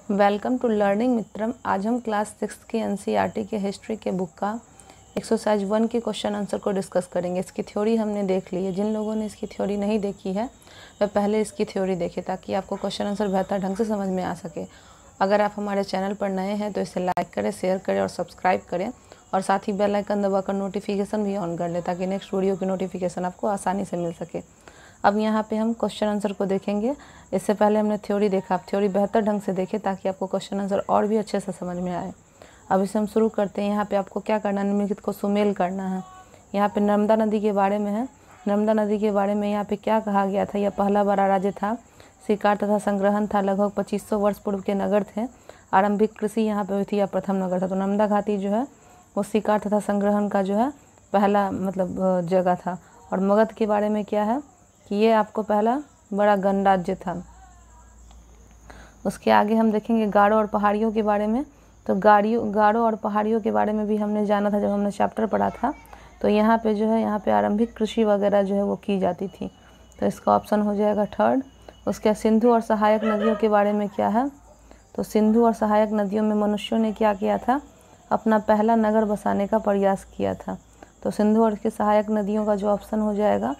Welcome to learning मित्रम। आज हम class 6 की एनसीईआरटी के हिस्ट्री के बुक का एक्सरसाइज 1 के क्वेश्चन आंसर को डिस्कस करेंगे। इसकी थ्योरी हमने देख ली है। जिन लोगों ने इसकी थ्योरी नहीं देखी है वह पहले इसकी थ्योरी देखें ताकि आपको क्वेश्चन आंसर बेहतर ढंग से समझ में आ सके। अगर आप हमारे चैनल पर नए हैं तो इसे लाइक करें, शेयर करें और सब्सक्राइब करें और साथ ही बेल आइकन दबाकर नोटिफिकेशन भी ऑन कर लें ताकि नेक्स्ट वीडियो की नोटिफिकेशन आपको आसानी से मिल सके। अब यहाँ पे हम क्वेश्चन आंसर को देखेंगे। इससे पहले हमने थ्योरी देखा, आप थ्योरी बेहतर ढंग से देखें ताकि आपको क्वेश्चन आंसर और भी अच्छे से समझ में आए। अब इसे हम शुरू करते हैं। यहाँ पे आपको क्या करना है, निम्नलिखित को सुमेल करना है। यहाँ पे नर्मदा नदी के बारे में है। नर्मदा नदी के बारे में यहाँ पे क्या कहा गया था, यह पहला बड़ा राज्य था, शिकार तथा संग्रहण था, लगभग 2500 वर्ष पूर्व के नगर थे, आरंभिक कृषि यहाँ पे हुई थी, यह प्रथम नगर था। तो नर्मदा घाटी जो है वो शिकार तथा संग्रहण का जो है पहला जगह था। और मगध के बारे में क्या है कि ये आपको पहला बड़ा गणराज्य था। उसके आगे हम देखेंगे गारो और पहाड़ियों के बारे में। तो गारो और पहाड़ियों के बारे में भी हमने जाना था जब हमने चैप्टर पढ़ा था। तो यहाँ पे जो है यहाँ पे आरंभिक कृषि वगैरह जो है वो की जाती थी। तो इसका ऑप्शन हो जाएगा थर्ड। उसके सिंधु और सहायक नदियों के बारे में क्या है, तो सिंधु और सहायक नदियों में मनुष्यों ने क्या किया था, अपना पहला नगर बसाने का प्रयास किया था। तो सिंधु और इसके सहायक नदियों का जो ऑप्शन हो जाएगा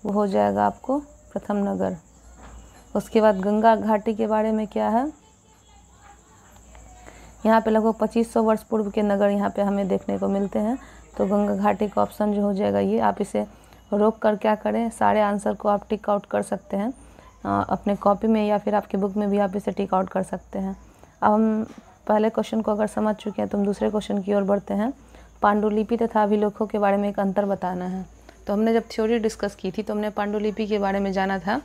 वो हो जाएगा आपको प्रथम नगर। उसके बाद गंगा घाटी के बारे में क्या है, यहाँ पे लगभग 2500 वर्ष पूर्व के नगर यहाँ पे हमें देखने को मिलते हैं। तो गंगा घाटी का ऑप्शन जो हो जाएगा ये। आप इसे रोक कर क्या करें, सारे आंसर को आप टिक आउट कर सकते हैं अपने कॉपी में या फिर आपकी बुक में भी आप इसे टिक आउट कर सकते हैं। अब हम पहले क्वेश्चन को अगर समझ चुके हैं तो हम दूसरे क्वेश्चन की ओर बढ़ते हैं। पांडुलिपि तथा अभिलेखों के बारे में एक अंतर बताना है। तो हमने जब थ्योरी डिस्कस की थी तो हमने पांडुलिपि के बारे में जाना था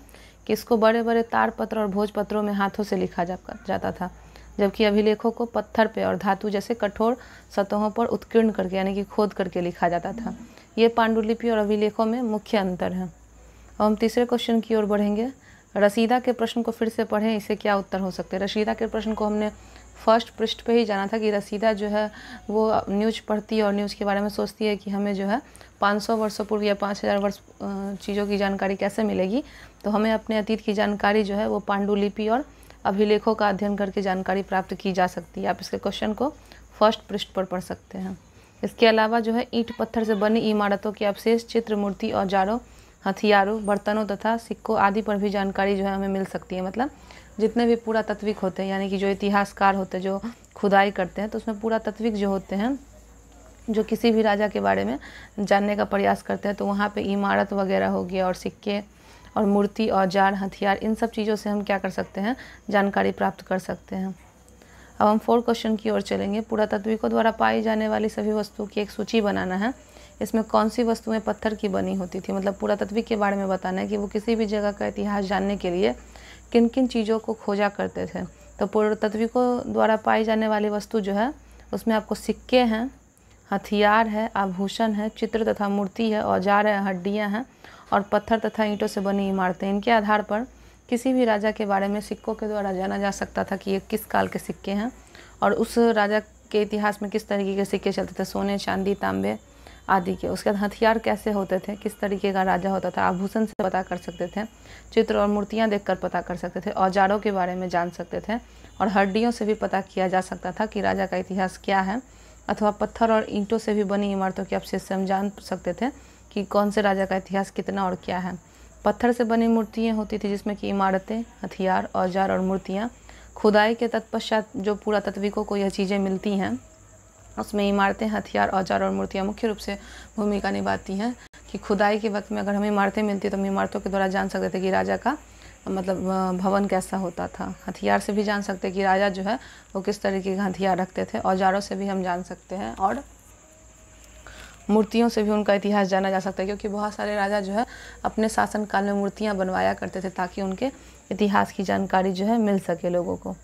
कि इसको बड़े बड़े ताड़पत्र और भोजपत्रों में हाथों से लिखा जाता था, जबकि अभिलेखों को पत्थर पे और धातु जैसे कठोर सतहों पर उत्कीर्ण करके यानी कि खोद करके लिखा जाता था। ये पांडुलिपि और अभिलेखों में मुख्य अंतर है। अब हम तीसरे क्वेश्चन की ओर बढ़ेंगे। रसीदा के प्रश्न को फिर से पढ़ें, इसे क्या उत्तर हो सकते हैं। रसीदा के प्रश्न को हमने फर्स्ट पृष्ठ पे ही जाना था कि रसीदा जो है वो न्यूज़ पढ़ती है और न्यूज़ के बारे में सोचती है कि हमें जो है 500 वर्षों पूर्व या 5000 वर्ष चीज़ों की जानकारी कैसे मिलेगी। तो हमें अपने अतीत की जानकारी जो है वो पांडुलिपि और अभिलेखों का अध्ययन करके जानकारी प्राप्त की जा सकती है। आप इसके क्वेश्चन को फर्स्ट पृष्ठ पर पढ़ सकते हैं। इसके अलावा जो है ईंट पत्थर से बनी इमारतों के अवशेष, चित्र, मूर्ति, औजारों, हथियारों, बर्तनों तथा सिक्कों आदि पर भी जानकारी जो है हमें मिल सकती है। मतलब जितने भी पुरातात्विक होते हैं यानी कि जो इतिहासकार होते हैं, जो खुदाई करते हैं, तो उसमें पुरातात्विक जो होते हैं जो किसी भी राजा के बारे में जानने का प्रयास करते हैं, तो वहाँ पे इमारत वगैरह हो गया और सिक्के और मूर्ति, औजार, हथियार, इन सब चीज़ों से हम क्या कर सकते हैं, जानकारी प्राप्त कर सकते हैं। अब हम 4 क्वेश्चन की ओर चलेंगे। पुरातात्विकों द्वारा पाई जाने वाली सभी वस्तुओं की एक सूची बनाना है। इसमें कौन सी वस्तुएं पत्थर की बनी होती थी, मतलब पुरातात्विक के बारे में बताना है कि वो किसी भी जगह का इतिहास जानने के लिए किन किन चीज़ों को खोजा करते थे। तो पुरातात्विकों द्वारा पाई जाने वाली वस्तु जो है उसमें आपको सिक्के हैं, हथियार है, आभूषण है, चित्र तथा मूर्ति है, औजार है, हड्डियाँ हैं और पत्थर तथा ईंटों से बनी इमारतें। इनके आधार पर किसी भी राजा के बारे में सिक्कों के द्वारा जाना जा सकता था कि ये किस काल के सिक्के हैं और उस राजा के इतिहास में किस तरीके के सिक्के चलते थे, सोने, चांदी, तांबे आदि के। उसके बाद हथियार कैसे होते थे, किस तरीके का राजा होता था, आभूषण से पता कर सकते थे, चित्र और मूर्तियाँ देखकर पता कर सकते थे, औजारों के बारे में जान सकते थे और हड्डियों से भी पता किया जा सकता था कि राजा का इतिहास क्या है, अथवा पत्थर और ईंटों से भी बनी इमारतों के अवशेष से हम जान सकते थे कि कौन से राजा का इतिहास कितना और क्या है। पत्थर से बनी मूर्तियाँ होती थी जिसमें कि इमारतें, हथियार, औजार और मूर्तियाँ। खुदाई के तत्पश्चात जो पुरातात्विकों को यह चीज़ें मिलती हैं उसमें इमारतें, हथियार, औजार और मूर्तियाँ मुख्य रूप से भूमिका निभाती हैं। कि खुदाई के वक्त में अगर हमें इमारतें मिलती तो हम इमारतों के द्वारा जान सकते थे कि राजा का मतलब भवन कैसा होता था। हथियार से भी जान सकते हैं कि राजा जो है वो किस तरीके का हथियार रखते थे। औजारों से भी हम जान सकते हैं और मूर्तियों से भी उनका इतिहास जाना जा सकता है, क्योंकि बहुत सारे राजा जो है अपने शासनकाल में मूर्तियाँ बनवाया करते थे ताकि उनके इतिहास की जानकारी जो है मिल सके लोगों को।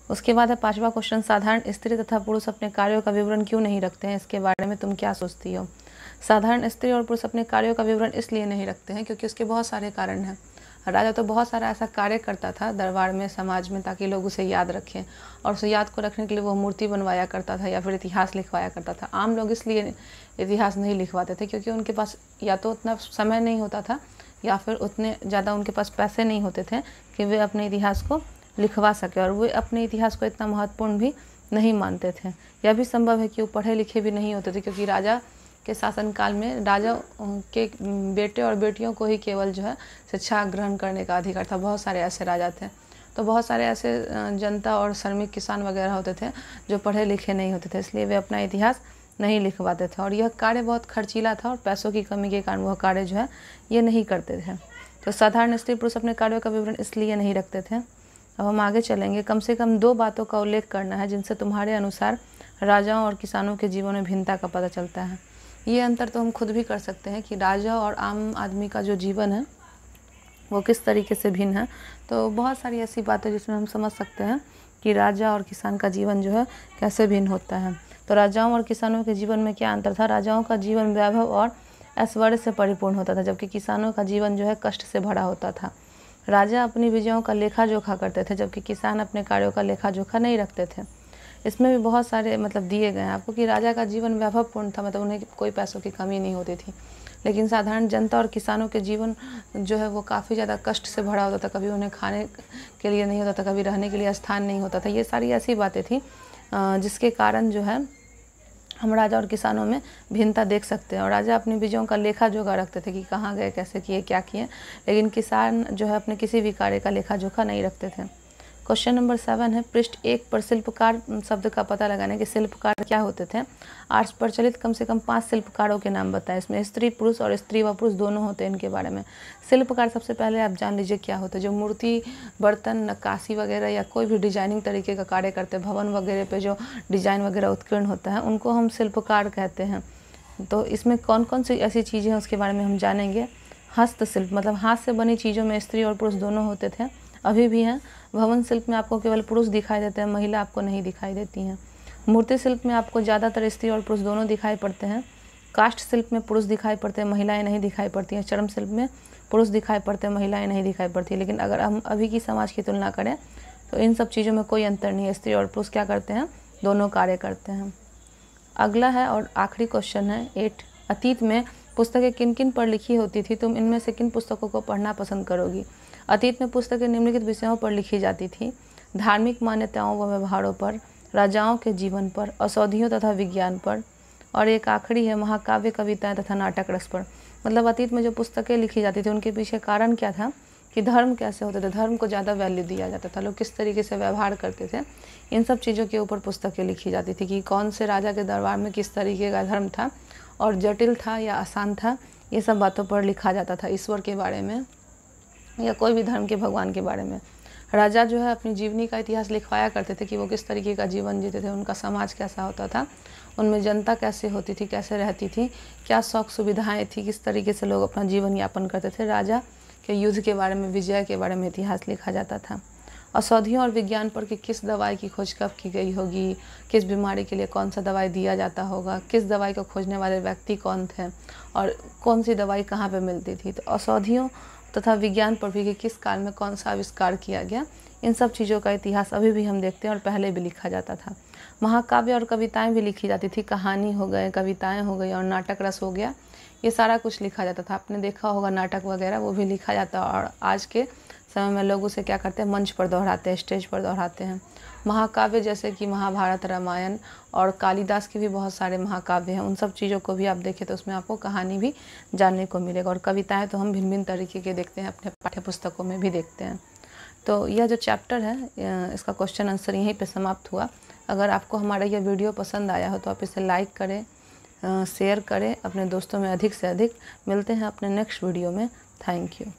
उसके बाद है 5वां क्वेश्चन, साधारण स्त्री तथा पुरुष अपने कार्यों का विवरण क्यों नहीं रखते हैं, इसके बारे में तुम क्या सोचती हो। साधारण स्त्री और पुरुष अपने कार्यों का विवरण इसलिए नहीं रखते हैं क्योंकि उसके बहुत सारे कारण हैं। राजा तो बहुत सारा ऐसा कार्य करता था दरबार में, समाज में, ताकि लोग उसे याद रखें और उसे याद को रखने के लिए वो मूर्ति बनवाया करता था या फिर इतिहास लिखवाया करता था। आम लोग इसलिए इतिहास नहीं लिखवाते थे क्योंकि उनके पास या तो उतना समय नहीं होता था या फिर उतने ज़्यादा उनके पास पैसे नहीं होते थे कि वे अपने इतिहास को लिखवा सके, और वो अपने इतिहास को इतना महत्वपूर्ण भी नहीं मानते थे। यह भी संभव है कि वो पढ़े लिखे भी नहीं होते थे, क्योंकि राजा के शासनकाल में राजा के बेटे और बेटियों को ही केवल जो है शिक्षा ग्रहण करने का अधिकार था। बहुत सारे ऐसे राजा थे, तो बहुत सारे ऐसे जनता और श्रमिक किसान वगैरह होते थे जो पढ़े लिखे नहीं होते थे, इसलिए वे अपना इतिहास नहीं लिखवाते थे। और यह कार्य बहुत खर्चीला था और पैसों की कमी के कारण वह कार्य जो है ये नहीं करते थे। तो साधारण स्त्री पुरुष अपने कार्यों का विवरण इसलिए नहीं रखते थे। अब हम आगे चलेंगे। कम से कम 2 बातों का उल्लेख करना है जिनसे तुम्हारे अनुसार राजाओं और किसानों के जीवन में भिन्नता का पता चलता है। ये अंतर तो हम खुद भी कर सकते हैं कि राजा और आम आदमी का जो जीवन है वो किस तरीके से भिन्न है। तो बहुत सारी ऐसी बातें जिसमें हम समझ सकते हैं कि राजा और किसान का जीवन जो है कैसे भिन्न होता है। तो राजाओं और किसानों के जीवन में क्या अंतर था? राजाओं का जीवन वैभव और ऐश्वर्य से परिपूर्ण होता था, जबकि किसानों का जीवन जो है कष्ट से भरा होता था। राजा अपनी विजयों का लेखा जोखा करते थे, जबकि किसान अपने कार्यों का लेखा जोखा नहीं रखते थे। इसमें भी बहुत सारे दिए गए हैं आपको कि राजा का जीवन वैभवपूर्ण था, उन्हें कोई पैसों की कमी नहीं होती थी, लेकिन साधारण जनता और किसानों के जीवन जो है वो काफ़ी ज़्यादा कष्ट से भरा होता था। कभी उन्हें खाने के लिए नहीं होता था, कभी रहने के लिए स्थान नहीं होता था। ये सारी ऐसी बातें थी जिसके कारण जो है हम राजा और किसानों में भिन्नता देख सकते हैं। और राजा अपनी विजयों का लेखा जोखा रखते थे कि कहाँ गए, कैसे किए, क्या किए, लेकिन किसान जो है अपने किसी भी कार्य का लेखा जोखा नहीं रखते थे। क्वेश्चन नंबर 7 है, पृष्ठ 1 पर शिल्पकार शब्द का पता लगाने के शिल्पकार क्या होते थे? आज प्रचलित कम से कम 5 शिल्पकारों के नाम बताएं। इसमें स्त्री पुरुष और स्त्री व पुरुष दोनों होते हैं। इनके बारे में शिल्पकार सबसे पहले आप जान लीजिए क्या होता है। जो मूर्ति, बर्तन, नक्काशी वगैरह या कोई भी डिजाइनिंग तरीके का कार्य करते हैं, भवन वगैरह पे जो डिजाइन वगैरह उत्कीर्ण होता है, उनको हम शिल्पकार कहते हैं। तो इसमें कौन कौन सी ऐसी चीज़ें हैं उसके बारे में हम जानेंगे। हस्तशिल्प हाथ से बनी चीज़ों में स्त्री और पुरुष दोनों होते थे, अभी भी हैं। भवन शिल्प में आपको केवल पुरुष दिखाई देते हैं, महिला आपको नहीं दिखाई देती हैं। मूर्ति शिल्प में आपको ज़्यादातर स्त्री और पुरुष दोनों दिखाई पड़ते हैं। काष्ठ शिल्प में पुरुष दिखाई पड़ते हैं, महिलाएं नहीं दिखाई पड़ती हैं। चर्म शिल्प में पुरुष दिखाई पड़ते हैं, महिलाएं नहीं दिखाई पड़ती। लेकिन अगर हम अभी की समाज की तुलना करें तो इन सब चीज़ों में कोई अंतर नहीं है। स्त्री और पुरुष क्या करते हैं? दोनों कार्य करते हैं। अगला है और आखिरी क्वेश्चन है 8, अतीत में पुस्तकें किन किन पर लिखी होती थी? तुम इनमें से किन पुस्तकों को पढ़ना पसंद करोगी? अतीत में पुस्तकें निम्नलिखित विषयों पर लिखी जाती थी: धार्मिक मान्यताओं व व्यवहारों पर, राजाओं के जीवन पर, औषधियों तथा विज्ञान पर, और एक आखिरी है महाकाव्य, कविताएं तथा नाटक रस पर। अतीत में जो पुस्तकें लिखी जाती थी उनके पीछे कारण क्या था कि धर्म कैसे होते थे, धर्म को ज़्यादा वैल्यू दिया जाता था, लोग किस तरीके से व्यवहार करते थे, इन सब चीज़ों के ऊपर पुस्तकें लिखी जाती थी कि कौन से राजा के दरबार में किस तरीके का धर्म था और जटिल था या आसान था, ये सब बातों पर लिखा जाता था। ईश्वर के बारे में या कोई भी धर्म के भगवान के बारे में। राजा जो है अपनी जीवनी का इतिहास लिखवाया करते थे कि वो किस तरीके का जीवन जीते थे, उनका समाज कैसा होता था, उनमें जनता कैसे होती थी, कैसे रहती थी, क्या शौक सुविधाएं थी, किस तरीके से लोग अपना जीवन यापन करते थे। राजा के युद्ध के बारे में, विजय के बारे में इतिहास लिखा जाता था। औषधियों और विज्ञान पर कि किस दवाई की खोज कब की गई होगी, किस बीमारी के लिए कौन सा दवाई दिया जाता होगा, किस दवाई को खोजने वाले व्यक्ति कौन थे और कौन सी दवाई कहाँ पे मिलती थी। तो औषधियों तथा विज्ञान पर भी कि किस काल में कौन सा आविष्कार किया गया, इन सब चीज़ों का इतिहास अभी भी हम देखते हैं और पहले भी लिखा जाता था। महाकाव्य और कविताएं भी लिखी जाती थी, कहानी हो गए, कविताएं हो गई और नाटक रस हो गया, ये सारा कुछ लिखा जाता था। आपने देखा होगा नाटक वगैरह वो भी लिखा जाता है और आज के समय में लोग उसे क्या करते हैं, मंच पर दोहराते हैं, स्टेज पर दोहराते हैं। महाकाव्य जैसे कि महाभारत, रामायण और कालिदास के भी बहुत सारे महाकाव्य हैं, उन सब चीज़ों को भी आप देखें तो उसमें आपको कहानी भी जानने को मिलेगा। और कविताएं तो हम भिन्न भिन्न तरीके के देखते हैं, अपने पाठ्य पुस्तकों में भी देखते हैं। तो यह जो चैप्टर है इसका क्वेश्चन आंसर यहीं पे समाप्त हुआ। अगर आपको हमारा यह वीडियो पसंद आया हो तो आप इसे लाइक करें, शेयर करें अपने दोस्तों में अधिक से अधिक। मिलते हैं अपने नेक्स्ट वीडियो में। Thank you.